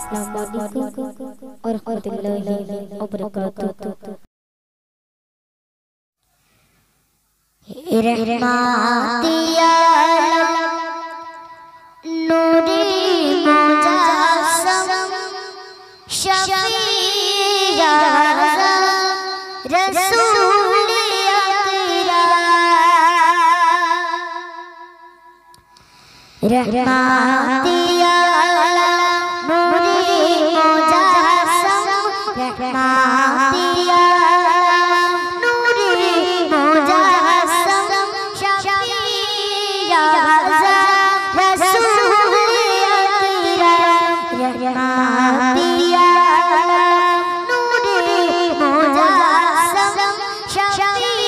Assalamualaikum warahmatullahi wabarakatuh. Rahmatiya Nuri Mujassam Shafiya Rasuliyya Rahmatiya Nuri Mujassam Rahmatiya Nuri Mujassam Shafiya Rasuliyya Rahmatiya Nuri Mujassam Shafiya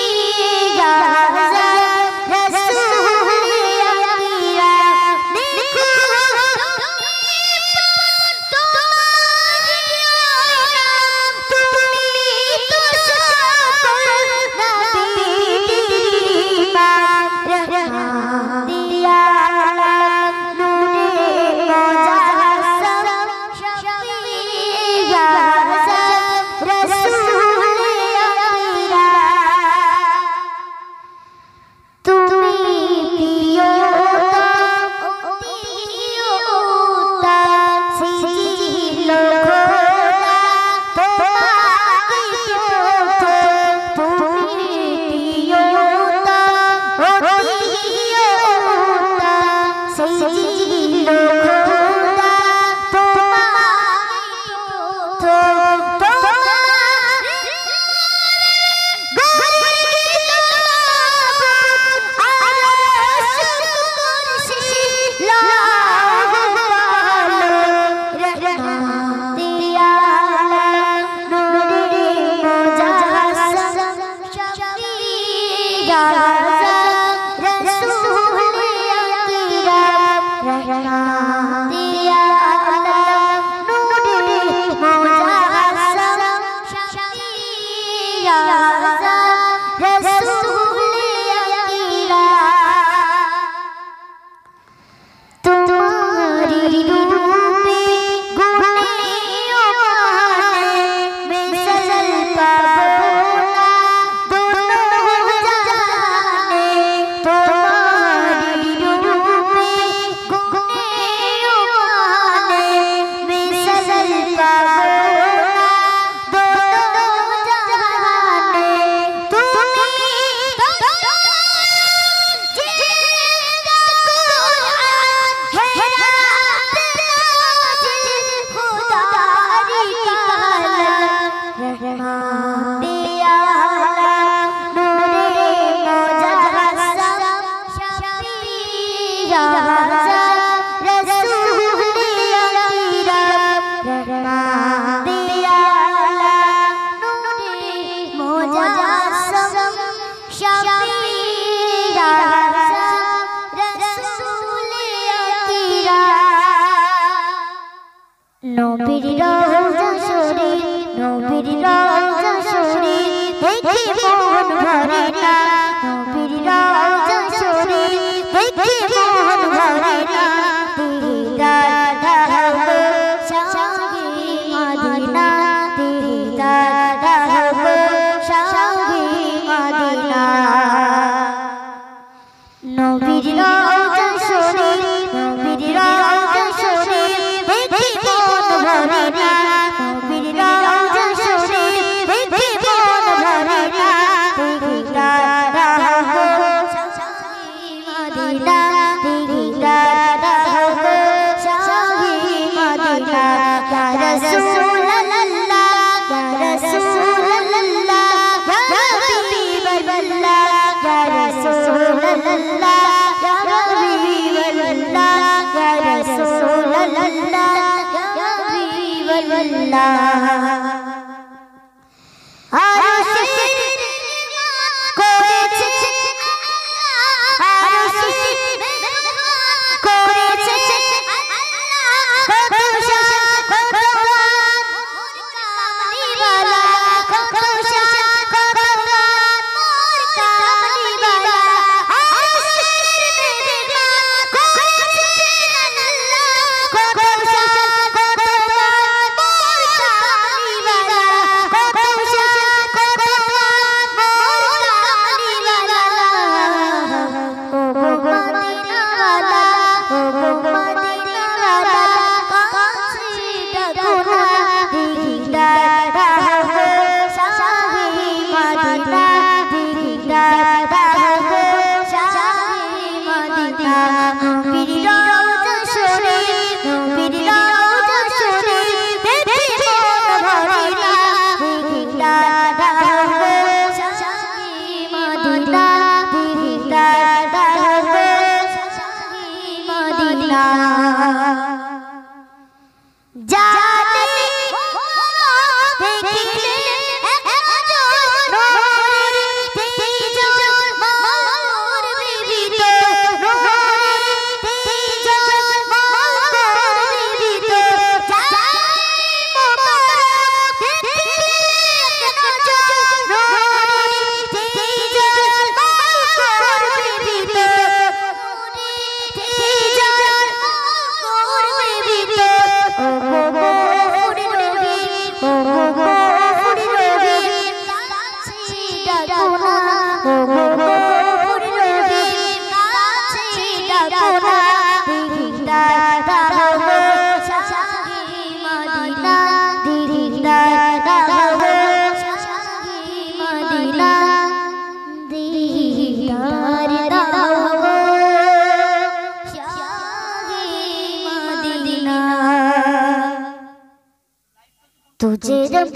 तुझे रब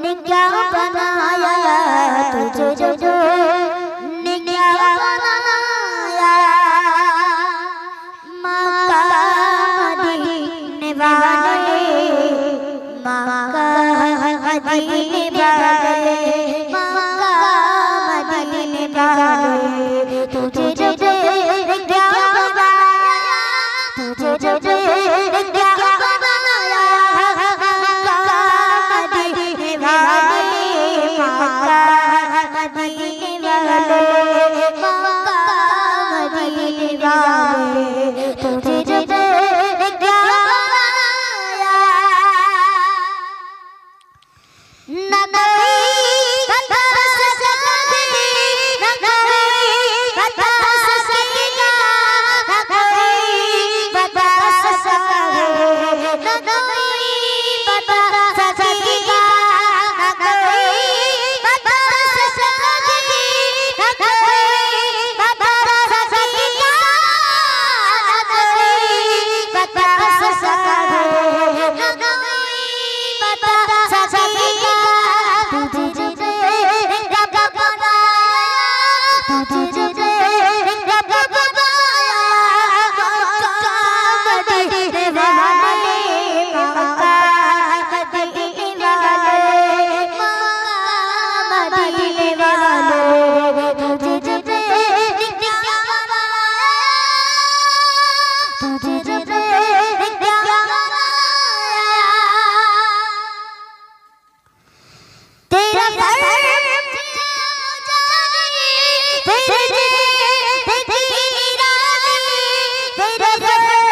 ने क्या बनाया, तुझे रब ने क्या बनाया, मक्का मदीने वाले, मक्का मदीने वाले, मक्का मदीने वाले, तुझे रब ने क्या बनाया, तुझे रब ने क्या बनाया, मक्का मदीने वाले, मक्का मदीने वाले, मक्का मदीने वाले, तुझे रब ने क्या बनाया। न कोई बता सकेगा, न कोई बता सकेगा, न कोई बता सकेगा, न कोई बता सकेगा, न कोई बता सकेगा, न कोई बता सकेगा, न कोई बता सकेगा, न कोई बता सकेगा, तुझे रब बनाया, तुझे रब बनाया, मक्का मदीने वाले, मक्का मदीने वाले, मक्का मदीने वाले, तुझे रब ने क्या बनाया, तुझे रब ने क्या बनाया। तेरा मदीने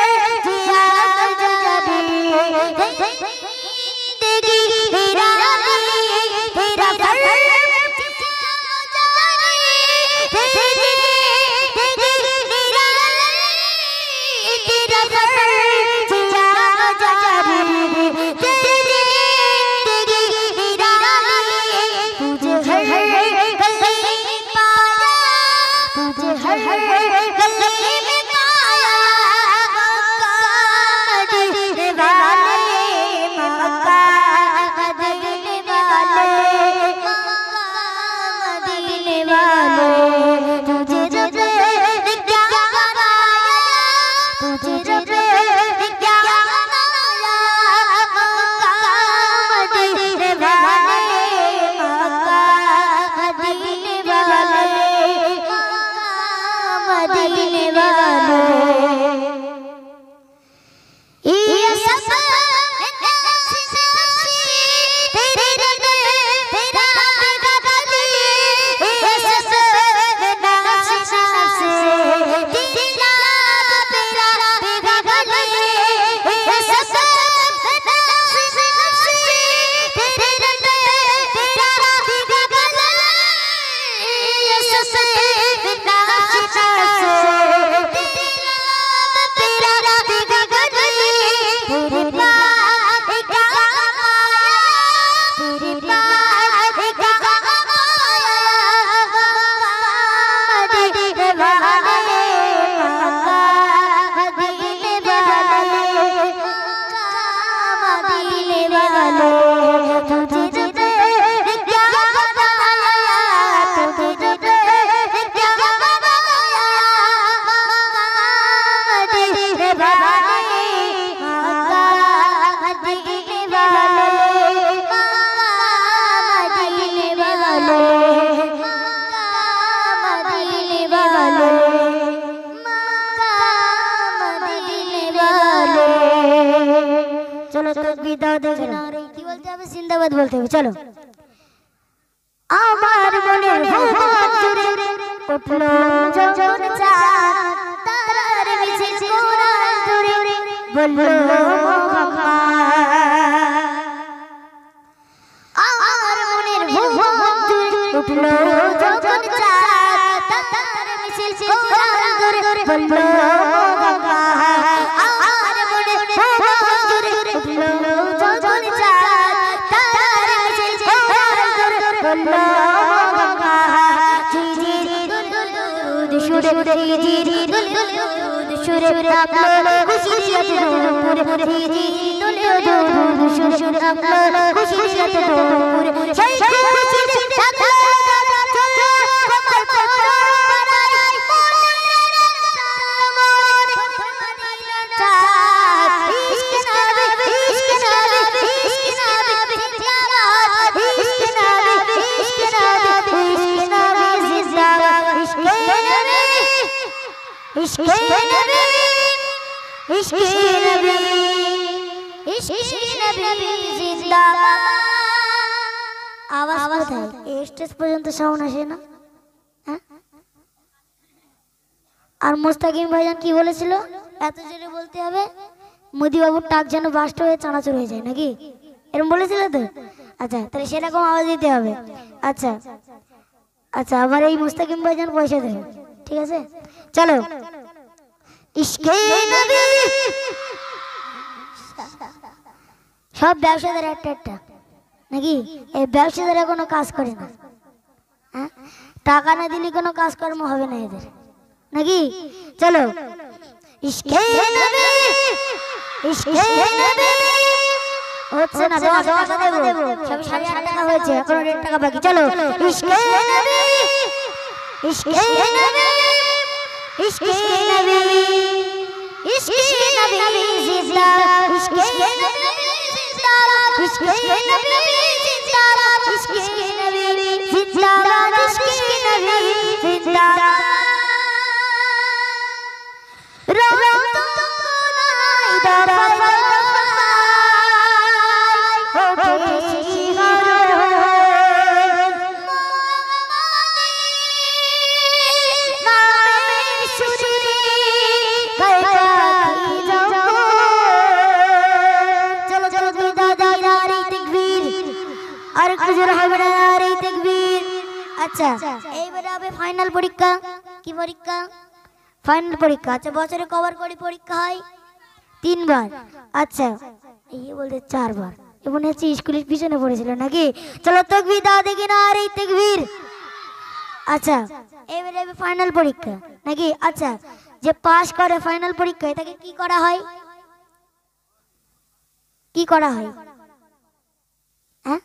वाले, ये सब तेरे रब तेरा गली, ये सब नाश से तेरा तेरा गली, ये सब नाश से तेरे रब तेरा गली, ये सब जिंदाबाद बोलते हुए चलो। আমার মনের ভুবন জুড়ে উঠলো যখন চাঁদ, তারার মিছিল কোরআন জুড়ে বললো মুহাম্মদ। আমার মনের ভুবন জুড়ে উঠলো যখন চাঁদ, তারার মিছিল কোরআন জুড়ে বললো মুহাম্মদ। আমার মনের ভুবন জুড়ে উঠলো যখন চাঁদ, তারার মিছিল কোরআন জুড়ে বললো মুহাম্মদ। জি জি দুল দুল দুল শুরে জি জি দুল দুল দুল সুরে আপনার খুশির রাতে দুপুরে ঝিঝি দোলে দুরুদ সুরে আপনার খুশির রাতে দুপুরে সেই খুশির সাথে চলো আমার পাড়ায় ইশকে নবী ইশকে নবী ইশকে নবী জিন্দাবাদ ইশকে নবী ইশকে নবী ইশকে নবী জিন্দাবাদ ইশকে নবী ইশকে নবী ইশকে নবী ইশকে নবী জিন্দাবাদ আওয়াজ কোথায় এই স্টেজ পর্যন্ত সাউন্ড আসে না হ্যাঁ আর মুস্তাকিম ভাইজান কি বলেছিল এত জোরে বলতে হবে মোদি বাবুর টাক যেন বাস্ট হয়ে চানাচুর হয়ে যায় নাকি এরকম বলেছিল তো আচ্ছা তাহলে সেরকম আওয়াজ দিতে হবে আচ্ছা আচ্ছা আবার এই মুস্তাকিম ভাইজান পয়সা দেবে ঠিক আছে চলো ইশকে নবী সব ব্যবসাদার একটা একটা নাকি এই ব্যবসাদাররা কোনো কাজ করে না হ্যাঁ টাকা না দিলে কোনো কাজকর্ম হবে না এদের নাকি চলো ইশকে নবী ইশকে নবী হচ্ছে না 10 টাকা দেব সব 8.5 টাকা হয়েছে এখন 1.5 টাকা বাকি চলো ইশকে নবী ইশকে নবী ইশকে নবী ইশকে নবী জিন্দাবাদ ইশকে নবী জিন্দাবাদ ইশকে নবী জিন্দাবাদ ইশকে নবী জিন্দাবাদ ইশকে নবী জিন্দাবাদ রক্ত নাই দরবার ওঠে শিহরণ নামের সুরে গায়কি জগৎ চলো চলো দাদা নারী তাকবীর আর কুজুর হবে না নারী তাকবীর আচ্ছা এইবারে হবে ফাইনাল পরীক্ষা কি পরীক্ষা ফাইনাল পরীক্ষা আচ্ছা বছরে কবার করে পরীক্ষা হয় 3 বার আচ্ছা এই বলতে 4 বার এবং হচ্ছে স্কুলের পিছনে পড়েছিল নাকি চলো তাকবীর দাও দেখি না আর এই তাকবীর আচ্ছা এবারে ফাইনাল পরীক্ষা নাকি আচ্ছা যে পাস করে ফাইনাল পরীক্ষায় তাকে কি করা হয় কি করা হয় হ্যাঁ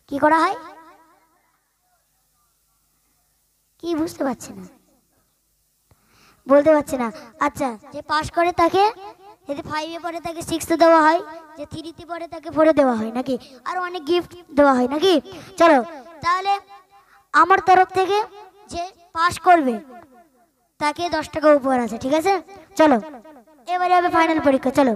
কি করা হয় কি বুঝতে পারছি না বলতে পারছি না আচ্ছা যে পাস করে তাকে যদি 5 এ পড়ে তাকে 6 এ দেওয়া হয় যে 3 তে পড়ে তাকে 4 এ দেওয়া হয় নাকি আর অনেক গিফট দেওয়া হয় নাকি চলো তাহলে আমার তরফ থেকে যে পাস করবে তাকে 10 টাকা উপহার আছে ঠিক আছে চলো এবারে হবে ফাইনাল পরীক্ষা চলো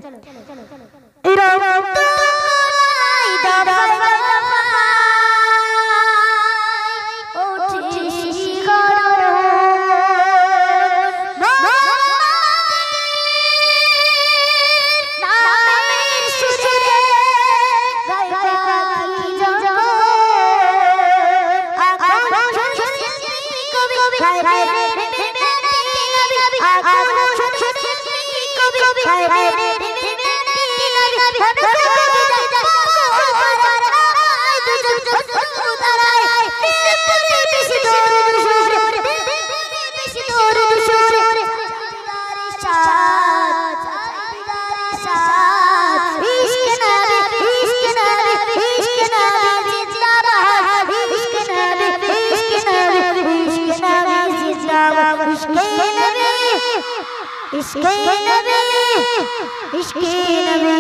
इश्क़े नबी इश्क़े नबी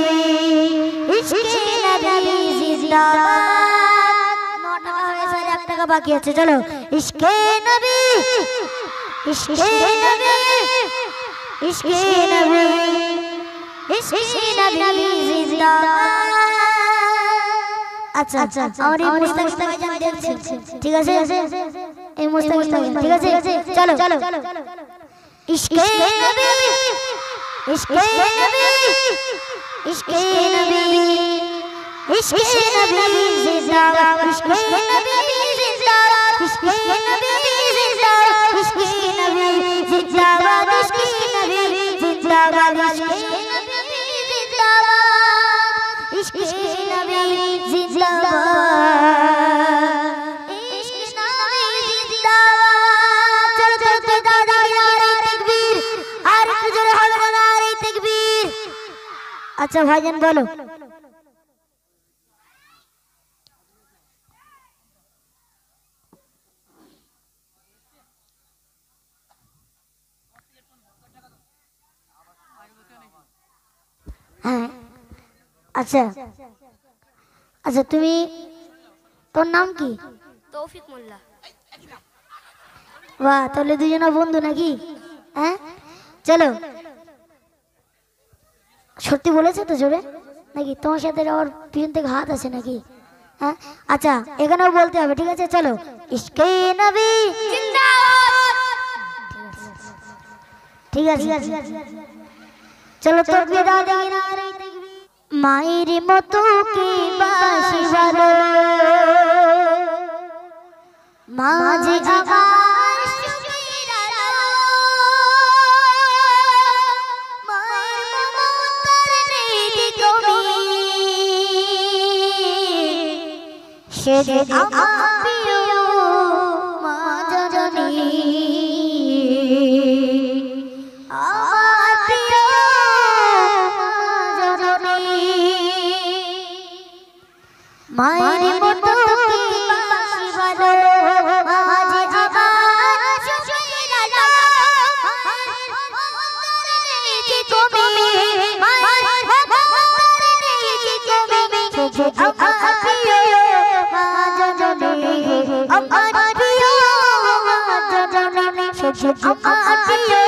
इश्क़े नबी जिंदाबाद 9 টাকা হয়েছে 1 টাকা বাকি আছে চলো इश्क़े नबी इश्क़े नबी इश्क़े नबी इश्क़े नबी जिंदाबाद আচ্ছা আচ্ছা আর এই মুস্তাকিম ভাইজান দেখছেন ঠিক আছে এই মুস্তাকিম ভাইজান ঠিক আছে চলো চলো इश्क़े नबी इश्क़े नबी इश्क़े नबी इश्क़े नबी जिंदाबाद इश्क़े नबी जिंदाबाद इश्क़े नबी जिंदाबाद इश्क़े नबी जिंदाबाद इश्क़े नबी जिंदाबाद इश्क़े नबी जिंदाबाद আচ্ছা ভাইজান বলো। হ্যাঁ আচ্ছা আচ্ছা, তুমি তোর নাম কি? তৌফিক মোল্লা। বাহ, তাহলে দুজনা বন্ধু নাকি? হ্যাঁ চলো, সত্যি বলেছো তো জোরে নাকি? তোমার সাথে আবার পিছন থেকে হাত আছে নাকি? হ্যাঁ আচ্ছা, এখানেও বলতে হবে, ঠিক আছে? চলো, ইশকে নবী জিন্দাবাদ। ঠিক আছে, চলো তাকবীর দাও দেখি না। মায়ের মতো কি বাসি ভালো, মাঝে আমার সুখের আলো, মায়ের মমতার নেই কমি, সে যে আমার প্রিয় মা জননী, আমার প্রিয় মা জননী। মায়ের মতো কি বাসি ভালো, মাঝে আমার সুখের আলো, মমতার নেই যে কমি, মায়ের মমতার নেই যে কমি, সে যে আমার প্রিয় মা জননী, আমার প্রিয় মা জননী, সে যে আমার প্রিয়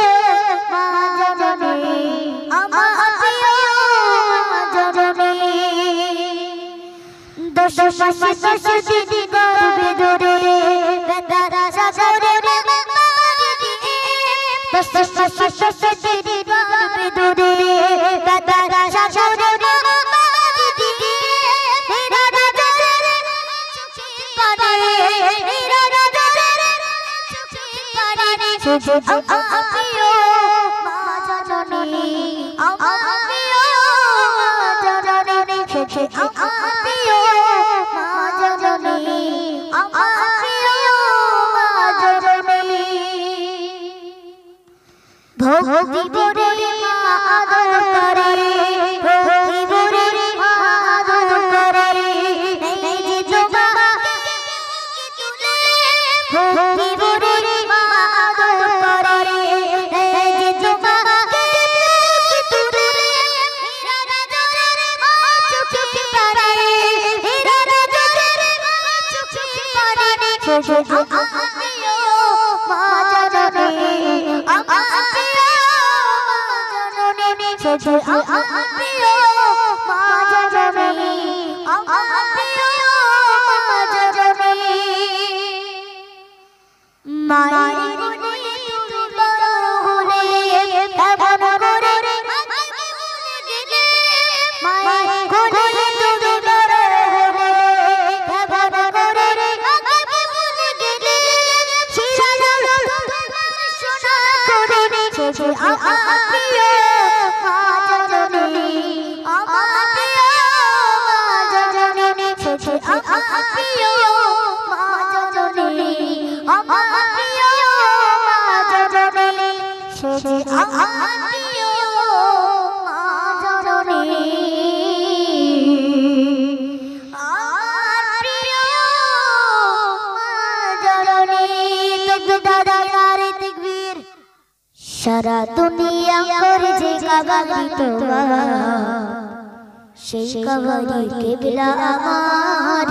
মা জননী, আমার প্রিয় মা জননী। দশ মাসে 10 দিন গর্ভে ধরে বেদারা সাগরে মারি দিয়ে, 10 মাসে 10 দিন গর্ভে ধরে বেদারা সাগরে মারি দিয়ে, হীরা রাজার চোখের পানি, হীরা রাজার চোখের পানি, সে যে আমার প্রিয় মা জননী, আমার প্রিয় মা জননী, সে যে আমার প্রিয় মা জননী, আমার প্রিয় মা জননী। ভক্তি ভরে মা আদর করে, ভক্তি ভরে মা আদর করে, এই যে তোমাকে তুলে, ভক্তি ভরে মা আদর করে, এই যে তোমাকে তুলে, হীরা রাজার চোখের পানি, হীরা রাজার চোখের পানি, সে যে আমার প্রিয় মা জননী, আমার প্রিয় মা জননী, সে যে আমার প্রিয় মা জননী, আমার প্রিয় মা জননী। মায়ের কোলে তুমি বড় হলে, কেমন করে আমাকে ভুলে গেলে, মায়ের কোলে তুমি বড় হলে, কেমন করে আমাকে ভুলে গেলে, শিশালো তোমার সোনা করে, সে যে আমার প্রিয় মা জননী, আমার প্রিয় মা জননী, সে যে আমার প্রিয় মা জননী, আমার প্রিয় মা জননী, সে যে আমার প্রিয় মা জননী, আমার প্রিয় মা জননী। তাকবীর দাদা নারে তাকবীর। সারা দুনিয়া করে যে কাবারি তোমার, সেই কাবারি কেবলা আমার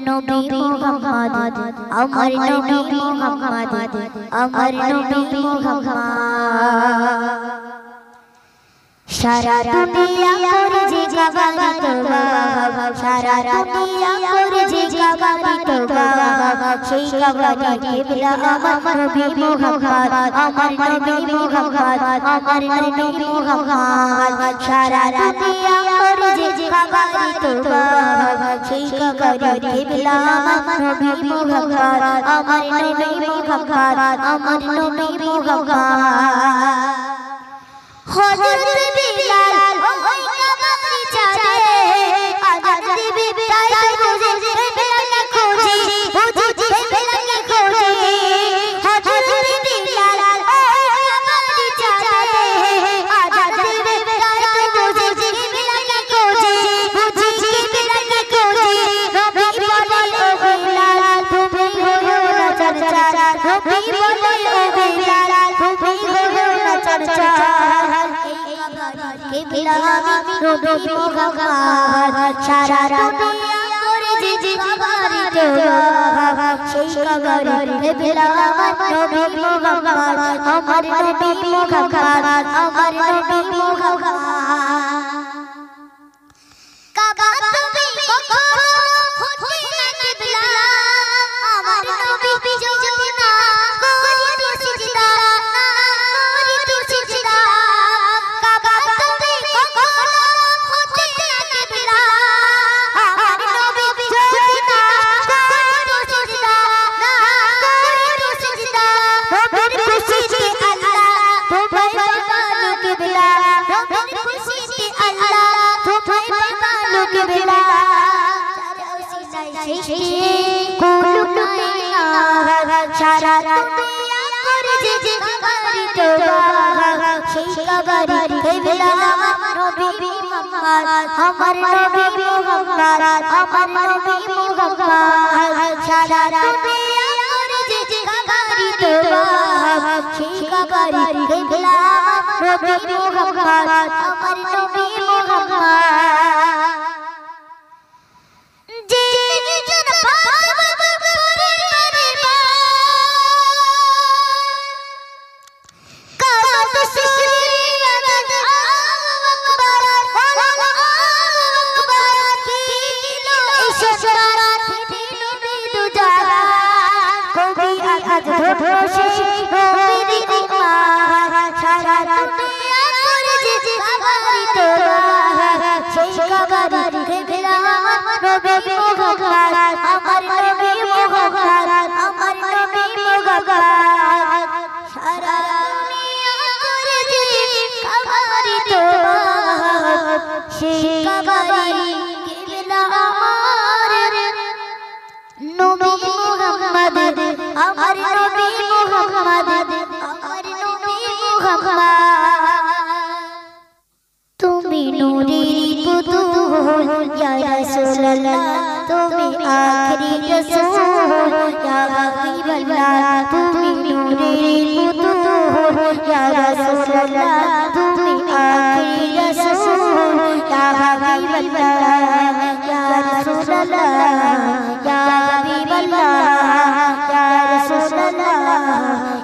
নবী মুহাম্মদ, আমার নবী মুহাম্মদ, আমার নবী মুহাম্মদ। সারা দুনিয়া করে যে কাবারি তোমার, সারা দুনিয়া করে যে কাবারি তোমার, সেই কাবারি কেবলা আমার নবী মুহাম্মদ, আমার নবী মুহাম্মদ, আমার নবী মুহাম্মদ। সারা দুনিয়া করে যে কাবারি তোমার, সেই কাবারি কেবলা আমার নবী মুহাম্মদ, আমার নবী মুহাম্মদ, আমার নবী মুহাম্মদ। হযরত বিলাল ওই কাবারি ছাড়ে, আজাদ দিবে তাই খোঁজে, বেলালকে খোঁজে, খোঁজে বেলালকে খোঁজে। হযরত বিলাল ওই কাবারি ছাড়ে, আজাদ দিবে তাই খোঁজে, নবী মুহাম্মদ সারা দুনিয়া করে যে কবরে তোবা সেই কবরে বেলা আমার নবী মুহাম্মদ আমার নবী মুহাম্মদ আমার নবী মুহাম্মদ কাবা তুমি কখনো হতে না কিবলা আমার নবী যদি না করি সিজদা না করি সিজদা কাবা তুমি কখনো হতে না কিবলা আমার নবী যদি না করি সিজদা না করি সিজদা রবের খুশিতে আল্লাহ তোমায় পালো কিবলা রবের খুশিতে আল্লাহ তোমায় পালো কিবলা সারা দুনিয়া করে যে কবরে তোবা সেই কবরে বেলা আমার নবী মুহাম্মদ আমার নবী মুহাম্মদ আমার নবী মুহাম্মদ সারা দুনিয়া করে যে কবরে তোবা সেই কবরে বেলা আমার নবী মুহাম্মদ আমার নবী মুহাম্মদ তুমি নূরের পুতুল ইয়া রাসূলুল্লাহ তুমি আখরি রাসূল ইয়া হাবিবাল্লাহ তুমি নূরের পুতুল ইয়া রাসূলুল্লাহ তুমি আখরি রাসূল ইয়া হাবিবাল্লাহ ইয়া রাসূলুল্লাহ ইয়া হাবিবাল্লাহ ইয়া রাসূলুল্লাহ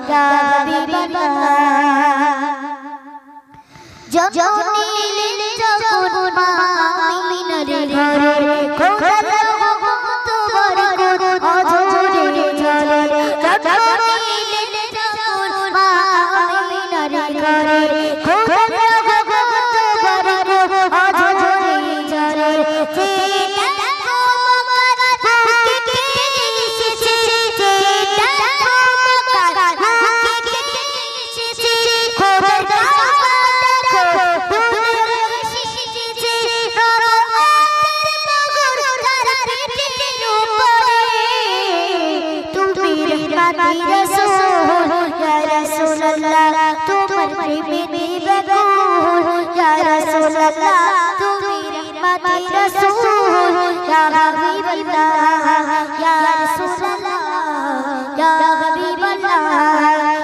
ইয়া হাবিবাল্লাহ জনীল যখন মা আমিনার ঘরে খোদার রহমত বরকত অঝরে ঝরে জনীল যখন মা আমিনার ঘরে খোদার রহমত বরকত অঝরে ঝরে দেখো মক্কার বুকে এসেছে দেখো মক্কার বুকে এসেছে খোদার তোমার প্রেমে বেকুল ইয়া রাসূলুল্লাহ তুমি রহমতের রাসূল ইয়া হাবিবাল্লাহ ইয়া রাসূলুল্লাহ ইয়া হাবিবাল্লাহ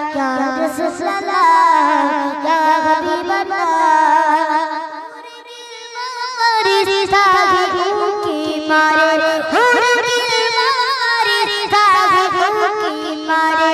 ইয়া রাসূলুল্লাহ ইয়া হাবিবাল্লাহ রিশতা কি মারে হুরদিল মারে তাগে কি মারে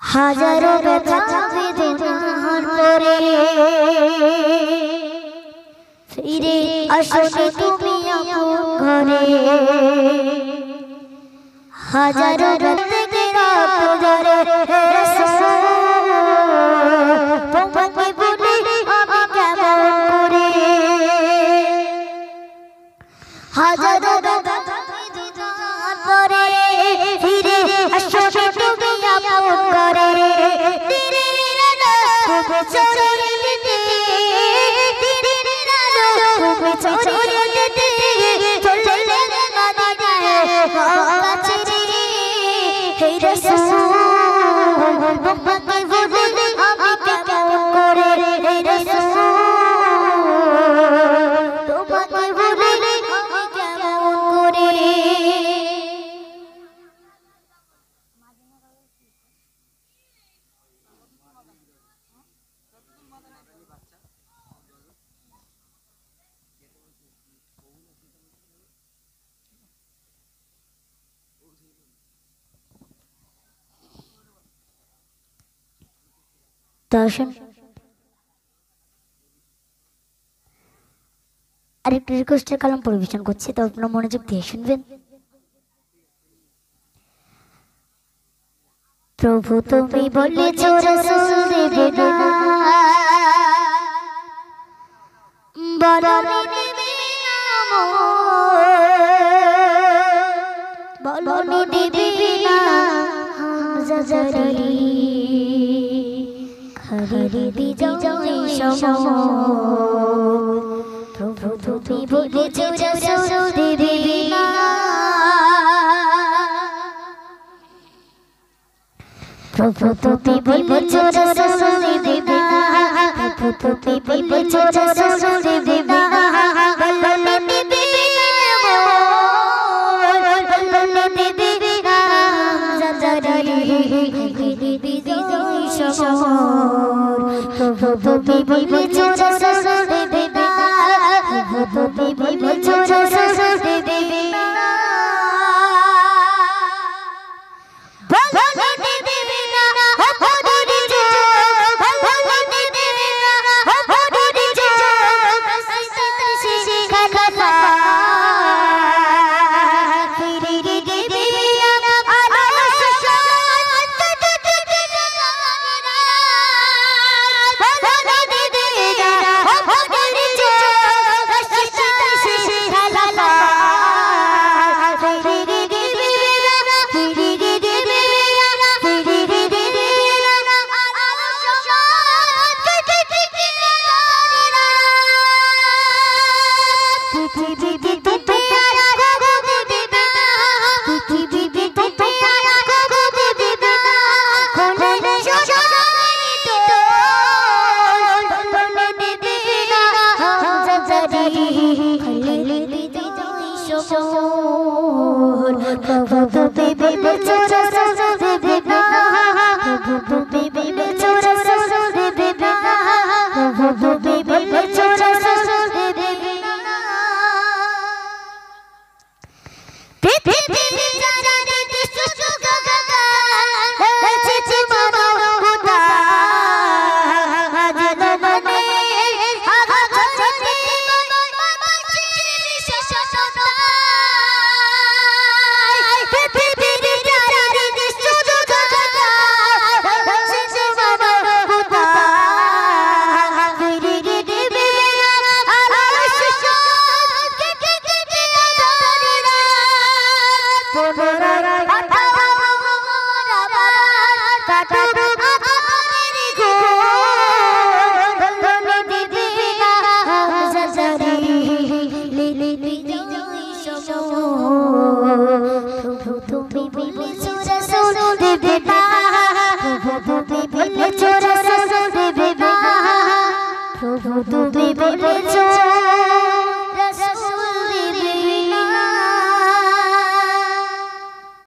হাজারো ব্যথা বেদনা ফিরে আসো তুমি আপন ঘরে হাজারো রাত থেকে রাত ধরে তোমাকে বলে আমি কেমন করে হাজারো রাত পরে ফিরে আসো তুমি আপন ঘরে চলে যেতে চলে যেতে চলে কাছে রে হে রাসূল তোমাকে বলে আমি কেমন করে হে রাসূল তোমাকে বলে আমি কেমন করে দর্শন আরেকটা রিকোয়েস্টের কালাম পরিবেশন করছি, তো আপনারা মনোযোগ দিয়ে শুনবেন। প্রভু তুমি বলেছো রাসূল দেবে না বলনি দেবে না বলনি দেবে না হামজা জারি খরিদি বিজয় সময় প্রভু তুমি বলেছো রাসূল দেবে না প্রভু তুমি বলেছো রাসূল দেবে না প্রভু তুমি বলেছো রাসূল দেবে না বলনি দেবে না বলনি দেবে না হামজা জারি খরিদি বিজয় সময় প্রভু তুমি বলেছো রাসূল দেবে না প্রভু তুমি বলেছো রাসূল দেবে না বলনি দেবে না হরি জো বলনি দেবে না হরি জো সৃষ্টি খালা ফিরে দেবে না আলোস প্রভু তুমি বলেছো রাসূল দেবে না প্রভু তুমি বলেছো রাসূল দেবে না প্রভু তুমি বলেছো রাসূল দেবে না পৃথিবী জানে সুসু গাগা আছে মানো গোটা আজ মনে আগা চলে প্রভু তুমি বলেছো